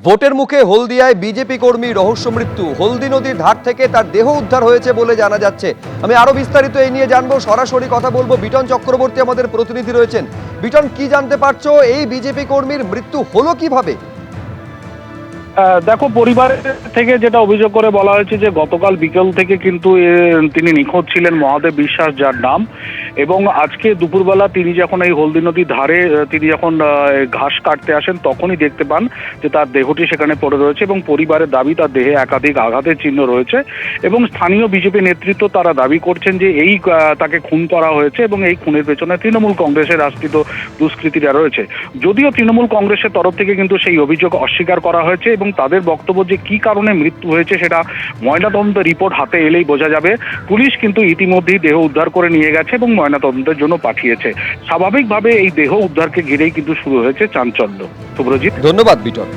ভোটের মুখে হলদিয়ায় বিজেপি কর্মী রহস্য মৃত্যু। হলদি নদীর ধার থেকে তার দেহ উদ্ধার হয়েছে বলে জানা যাচ্ছে। আমি আরো বিস্তারিত এই নিয়ে জানবো, সরাসরি কথা বলবো। বিটন চক্রবর্তী আমাদের প্রতিনিধি রয়েছেন। বিটন, কি জানতে পারছো? এই বিজেপি কর্মীর মৃত্যু হলো কিভাবে? দেখো, পরিবারের থেকে যেটা অভিযোগ করে বলা হয়েছে যে গতকাল বিকেল থেকে কিন্তু তিনি নিখোঁজ ছিলেন, মহাদেব বিশ্বাস যার নাম। এবং আজকে দুপুরবেলা তিনি যখন এই হলদি নদীর ধারে তিনি যখন ঘাস কাটতে আসেন তখনই দেখতে পান যে তার দেহটি সেখানে পড়ে রয়েছে এবং পরিবারের দাবি তার দেহে একাধিক আঘাতের চিহ্ন রয়েছে। এবং স্থানীয় বিজেপি নেতৃত্ব তারা দাবি করছেন যে তাকে খুন করা হয়েছে এবং এই খুনের পেছনে তৃণমূল কংগ্রেসের আশ্রিত দুষ্কৃতীরা রয়েছে। যদিও তৃণমূল কংগ্রেসের তরফ থেকে কিন্তু সেই অভিযোগ অস্বীকার করা হয়েছে এবং তাদের বক্তব্য যে কি কারণে মৃত্যু হয়েছে সেটা ময়নাতদন্ত রিপোর্ট হাতে এলেই বোঝা যাবে। পুলিশ কিন্তু ইতিমধ্যেই দেহ উদ্ধার করে নিয়ে গেছে এবং ময়নাতদন্তের জন্য পাঠিয়েছে। স্বাভাবিকভাবে এই দেহ উদ্ধারকে ঘিরেই কিন্তু শুরু হয়েছে চাঞ্চল্য। শুভ্রজিৎ, ধন্যবাদ বিটন।